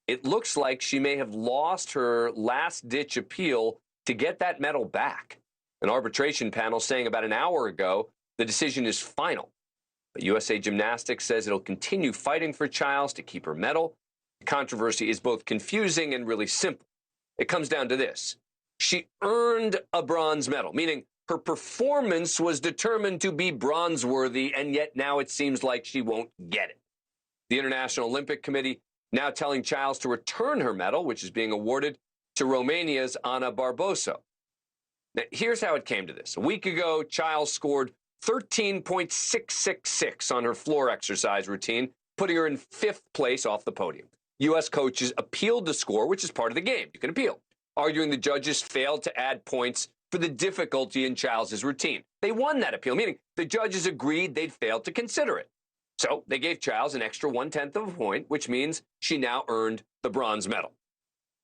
it looks like she may have lost her last-ditch appeal to get that medal back. An arbitration panel saying about an hour ago the decision is final. But USA Gymnastics says it'll continue fighting for Chiles to keep her medal. The controversy is both confusing and really simple. It comes down to this. She earned a bronze medal, meaning her performance was determined to be bronze-worthy, and yet now it seems like she won't get it. The International Olympic Committee now telling Chiles to return her medal, which is being awarded to Romania's Ana Barbosu. Now, here's how it came to this. A week ago, Chiles scored 13.666 on her floor exercise routine, putting her in 5th place off the podium. U.S. coaches appealed the score, which is part of the game. You can appeal, arguing the judges failed to add points for the difficulty in Chiles' routine. They won that appeal, meaning the judges agreed they'd failed to consider it. So they gave Chiles an extra 1/10 of a point, which means she now earned the bronze medal.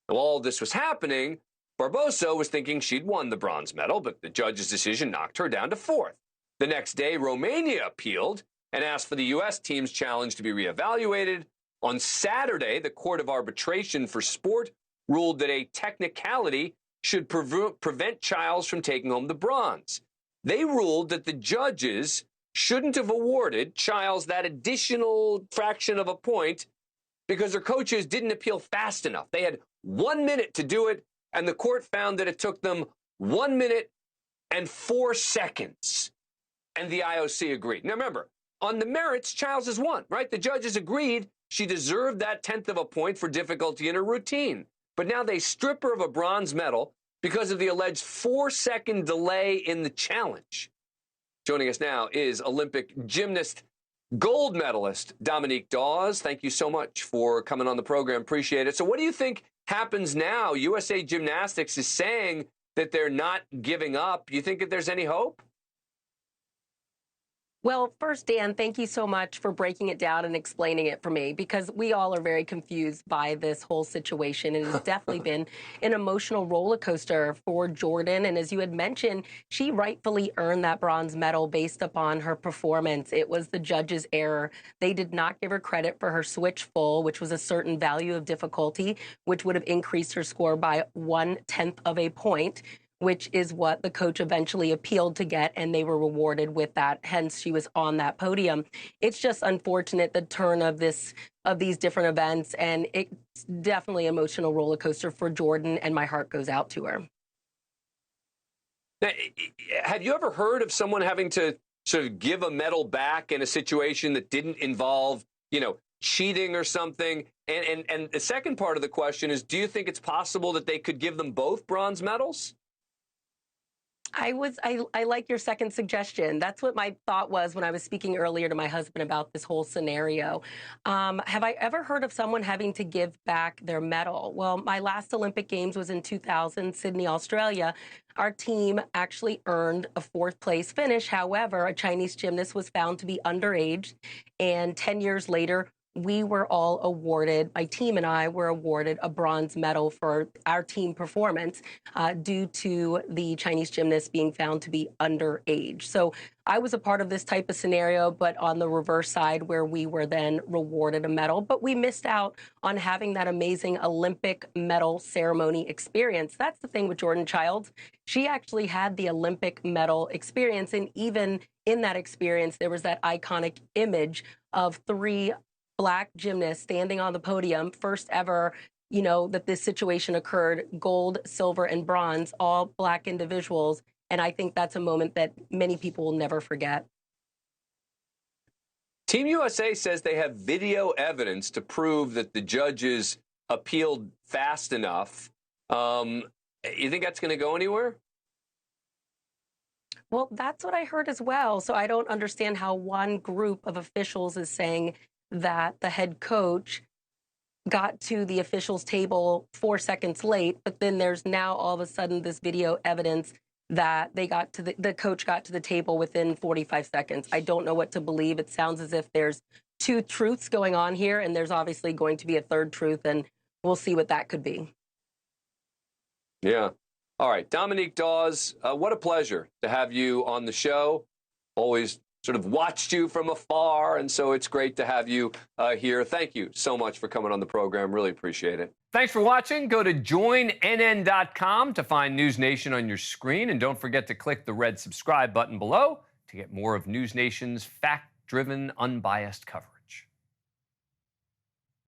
While all this was happening, Barbosu was thinking she'd won the bronze medal, but the judge's decision knocked her down to 4th. The next day, Romania appealed and asked for the U.S. team's challenge to be reevaluated. On Saturday, the Court of Arbitration for Sport ruled that a technicality should prevent Chiles from taking home the bronze. They ruled that the judges shouldn't have awarded Chiles that additional fraction of a point because her coaches didn't appeal fast enough. They had 1 minute to do it, and the court found that it took them 1 minute and 4 seconds. And the IOC agreed. Now, remember, on the merits, Chiles has won, right? The judges agreed she deserved that 1/10 of a point for difficulty in her routine. But now they strip her of a bronze medal because of the alleged 4-second delay in the challenge. Joining us now is Olympic gymnast gold medalist Dominique Dawes. Thank you so much for coming on the program. Appreciate it. So what do you think happens now? USA Gymnastics is saying that they're not giving up. You think that there's any hope? Well, first, Dan, thank you so much for breaking it down and explaining it for me, because we all are very confused by this whole situation. It has definitely been an emotional roller coaster for Jordan. And as you had mentioned, she rightfully earned that bronze medal based upon her performance. It was the judges' error. They did not give her credit for her switch full, which was a certain value of difficulty, which would have increased her score by 1/10 of a point, which is what the coach eventually appealed to get, and they were rewarded with that. Hence, she was on that podium. It's just unfortunate, the turn of these different events, and it's definitely an emotional roller coaster for Jordan, and my heart goes out to her. Now, have you ever heard of someone having to sort of give a medal back in a situation that didn't involve, cheating or something? And the second part of the question is, do you think it's possible that they could give them both bronze medals? I like your second suggestion. That's what my thought was when I was speaking earlier to my husband about this whole scenario. Have I ever heard of someone having to give back their medal? Well, my last Olympic Games was in 2000, Sydney, Australia. Our team actually earned a 4th place finish. However, a Chinese gymnast was found to be underage, and 10 years later, we were all awarded, my team and I were awarded a bronze medal for our team performance due to the Chinese gymnast being found to be underage. So I was a part of this type of scenario, but on the reverse side, where we were then rewarded a medal. But we missed out on having that amazing Olympic medal ceremony experience. That's the thing with Jordan Chiles. She actually had the Olympic medal experience. And even in that experience, there was that iconic image of 3 Black gymnasts standing on the podium, first ever, that this situation occurred, gold, silver, and bronze, all Black individuals. And I think that's a moment that many people will never forget. Team USA says they have video evidence to prove that the judges appealed fast enough. You think that's going to go anywhere? Well, that's what I heard as well. So I don't understand how one group of officials is saying that the head coach got to the officials' table 4 seconds late, but then there's now all of a sudden this video evidence that the coach got to the table within 45 seconds. I don't know what to believe. It sounds as if there's 2 truths going on here, and there's obviously going to be a 3rd truth, and we'll see what that could be. Yeah. All right. Dominique Dawes, what a pleasure to have you on the show. Always sort of watched you from afar, and so it's great to have you here. Thank you so much for coming on the program. Really appreciate it. Thanks for watching. Go to joinnn.com to find News Nation on your screen, and don't forget to click the red subscribe button below to get more of News Nation's fact-driven, unbiased coverage.